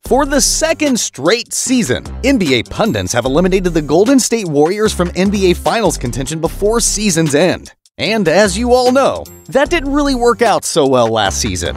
For the second straight season, NBA pundits have eliminated the Golden State Warriors from NBA Finals contention before season's end. And as you all know, that didn't really work out so well last season.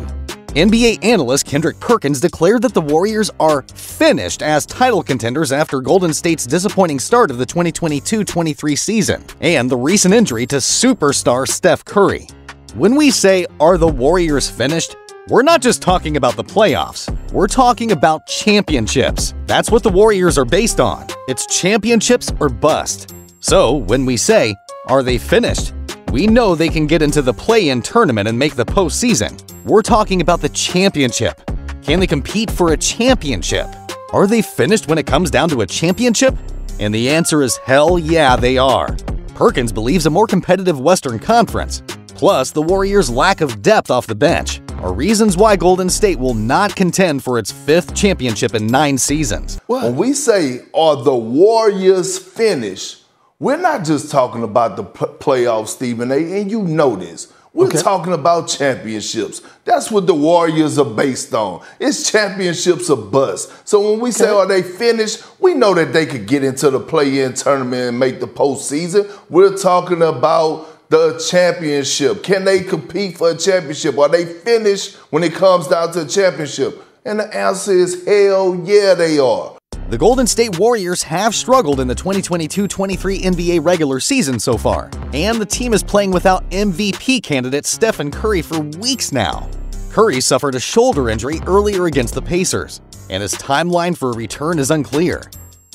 NBA analyst Kendrick Perkins declared that the Warriors are finished as title contenders after Golden State's disappointing start of the 2022-23 season and the recent injury to superstar Steph Curry. When we say, "Are the Warriors finished?" we're not just talking about the playoffs. We're talking about championships. That's what the Warriors are based on. It's championships or bust. So when we say, "Are they finished?" we know they can get into the play-in tournament and make the postseason. We're talking about the championship. Can they compete for a championship? Are they finished when it comes down to a championship? And the answer is hell yeah, they are. Perkins believes a more competitive Western Conference, plus the Warriors' lack of depth off the bench, are reasons why Golden State will not contend for its 5th championship in 9 seasons. When we say, "Are the Warriors finished?" we're not just talking about the playoffs, Stephen A., and you know this. We're talking about championships. That's what the Warriors are based on. It's championships or bust. So when we say, "Are they finished?" we know that they could get into the play-in tournament and make the postseason. We're talking about the championship. Can they compete for a championship? Are they finished when it comes down to a championship? And the answer is hell yeah, they are. The Golden State Warriors have struggled in the 2022-23 NBA regular season so far, and the team is playing without MVP candidate Steph Curry for weeks now. Curry suffered a shoulder injury earlier against the Pacers, and his timeline for a return is unclear.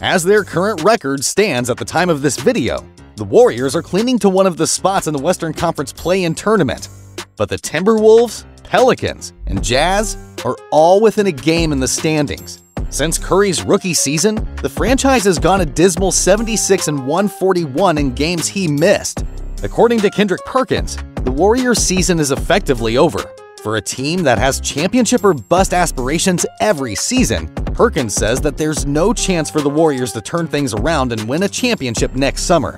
As their current record stands at the time of this video, the Warriors are clinging to one of the spots in the Western Conference play-in tournament, but the Timberwolves, Pelicans, and Jazz are all within a game in the standings. Since Curry's rookie season, the franchise has gone a dismal 76-141 in games he missed. According to Kendrick Perkins, the Warriors' season is effectively over. For a team that has championship or bust aspirations every season, Perkins says that there's no chance for the Warriors to turn things around and win a championship next summer.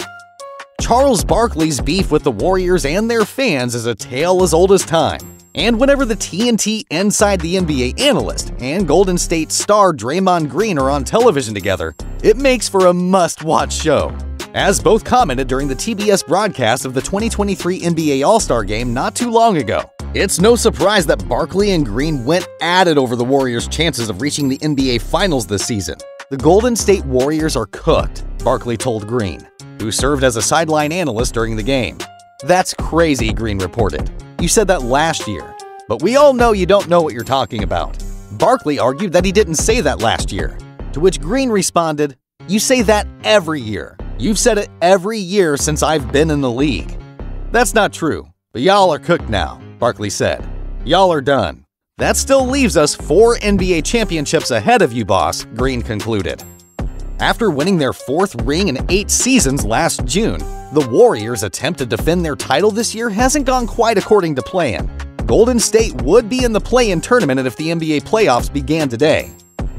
Charles Barkley's beef with the Warriors and their fans is a tale as old as time. And whenever the TNT Inside the NBA analyst and Golden State star Draymond Green are on television together, it makes for a must-watch show. As both commented during the TBS broadcast of the 2023 NBA All-Star Game not too long ago, it's no surprise that Barkley and Green went at it over the Warriors' chances of reaching the NBA Finals this season. "The Golden State Warriors are cooked," Barkley told Green, who served as a sideline analyst during the game. "That's crazy," Green reported. "You said that last year, but we all know you don't know what you're talking about." Barkley argued that he didn't say that last year, to which Green responded, "You say that every year. You've said it every year since I've been in the league." "That's not true, but y'all are cooked now," Barkley said. "Y'all are done. That still leaves us 4 NBA championships ahead of you, boss," Green concluded. After winning their 4th ring in 8 seasons last June, the Warriors' attempt to defend their title this year hasn't gone quite according to plan. Golden State would be in the play-in tournament if the NBA playoffs began today.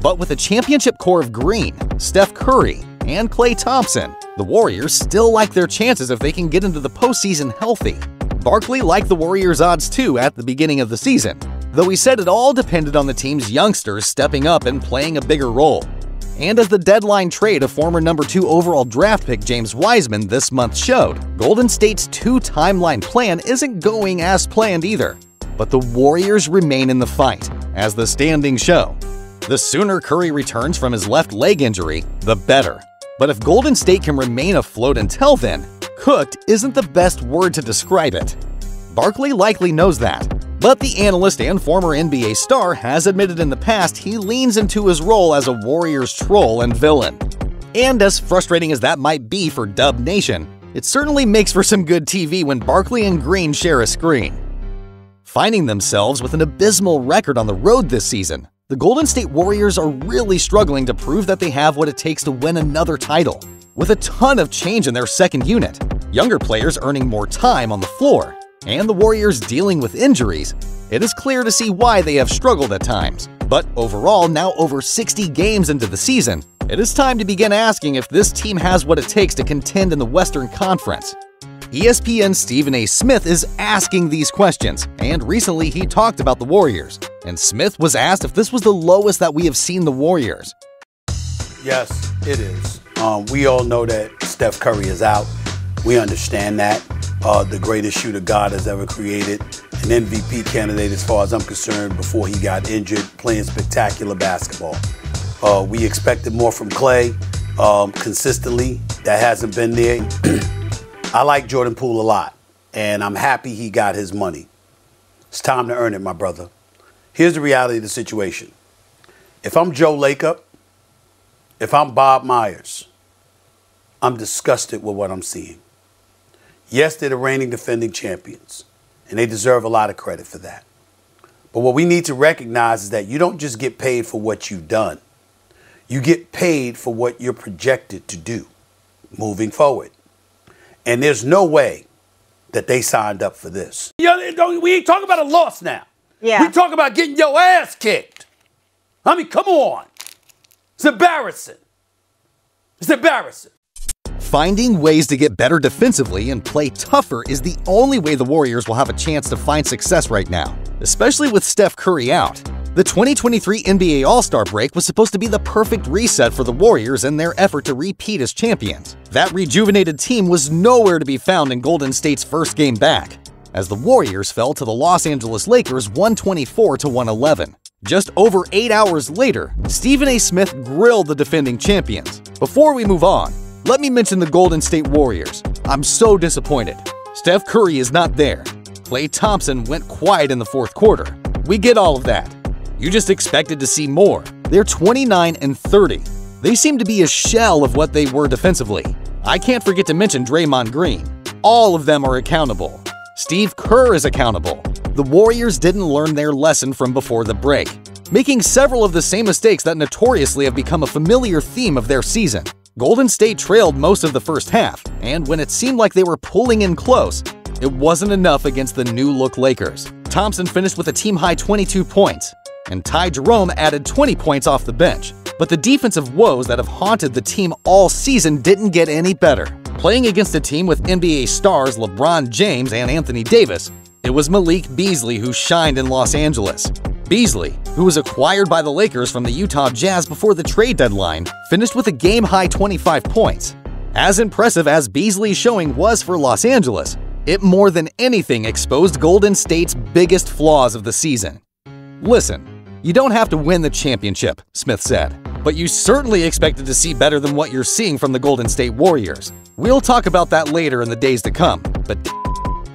But with a championship core of Green, Steph Curry, and Klay Thompson, the Warriors still like their chances if they can get into the postseason healthy. Barkley liked the Warriors' odds too at the beginning of the season, though he said it all depended on the team's youngsters stepping up and playing a bigger role. And as the deadline trade of former number 2 overall draft pick James Wiseman this month showed, Golden State's 2-timeline plan isn't going as planned either. But the Warriors remain in the fight, as the standings show. The sooner Curry returns from his left leg injury, the better. But if Golden State can remain afloat until then, cooked isn't the best word to describe it. Barkley likely knows that. But the analyst and former NBA star has admitted in the past he leans into his role as a Warriors troll and villain. And as frustrating as that might be for Dub Nation, it certainly makes for some good TV when Barkley and Green share a screen. Finding themselves with an abysmal record on the road this season, the Golden State Warriors are really struggling to prove that they have what it takes to win another title. With a ton of change in their second unit, younger players earning more time on the floor, and the Warriors dealing with injuries, it is clear to see why they have struggled at times. But overall, now over 60 games into the season, it is time to begin asking if this team has what it takes to contend in the Western Conference. ESPN's Stephen A. Smith is asking these questions, and recently he talked about the Warriors and Smith was asked if this was the lowest that we have seen the Warriors. Yes, it is. We all know that Steph Curry is out. We understand that. The greatest shooter God has ever created. An MVP candidate as far as I'm concerned before he got injured, playing spectacular basketball. We expected more from Clay consistently. That hasn't been there. I like Jordan Poole a lot, and I'm happy he got his money. It's time to earn it, my brother. Here's the reality of the situation. If I'm Joe Lacob, if I'm Bob Myers, I'm disgusted with what I'm seeing. Yes, they're the reigning defending champions, and they deserve a lot of credit for that. But what we need to recognize is that you don't just get paid for what you've done. You get paid for what you're projected to do moving forward. And there's no way that they signed up for this. We ain't talking about a loss now. Yeah. We talk about getting your ass kicked. I mean, come on. It's embarrassing. It's embarrassing. Finding ways to get better defensively and play tougher is the only way the Warriors will have a chance to find success right now, especially with Steph Curry out. The 2023 NBA All-Star break was supposed to be the perfect reset for the Warriors in their effort to repeat as champions. That rejuvenated team was nowhere to be found in Golden State's first game back, as the Warriors fell to the Los Angeles Lakers 124-111. Just over 8 hours later, Stephen A. Smith grilled the defending champions. Before we move on, let me mention the Golden State Warriors. I'm so disappointed. Steph Curry is not there. Klay Thompson went quiet in the fourth quarter. We get all of that. You just expected to see more. They're 29-30. They seem to be a shell of what they were defensively. I can't forget to mention Draymond Green. All of them are accountable. Steve Kerr is accountable. The Warriors didn't learn their lesson from before the break, making several of the same mistakes that notoriously have become a familiar theme of their season. Golden State trailed most of the first half, and when it seemed like they were pulling in close, it wasn't enough against the new-look Lakers. Thompson finished with a team-high 22 points, and Ty Jerome added 20 points off the bench. But the defensive woes that have haunted the team all season didn't get any better. Playing against a team with NBA stars LeBron James and Anthony Davis, it was Malik Beasley who shined in Los Angeles. Beasley, who was acquired by the Lakers from the Utah Jazz before the trade deadline, finished with a game-high 25 points. As impressive as Beasley's showing was for Los Angeles, it more than anything exposed Golden State's biggest flaws of the season. Listen, you don't have to win the championship, Smith said, but you certainly expected to see better than what you're seeing from the Golden State Warriors. We'll talk about that later in the days to come, but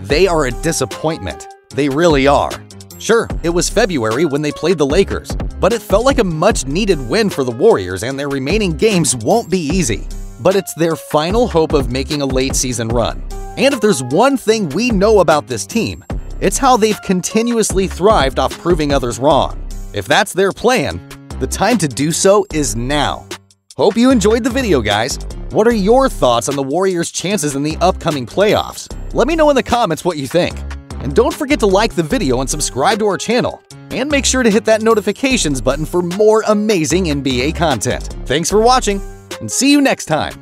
they are a disappointment. They really are. Sure, it was February when they played the Lakers, but it felt like a much-needed win for the Warriors, and their remaining games won't be easy. But it's their final hope of making a late-season run. And if there's one thing we know about this team, it's how they've continuously thrived off proving others wrong. If that's their plan, the time to do so is now. Hope you enjoyed the video, guys. What are your thoughts on the Warriors' chances in the upcoming playoffs? Let me know in the comments what you think. And don't forget to like the video and subscribe to our channel. And make sure to hit that notifications button for more amazing NBA content. Thanks for watching, and see you next time.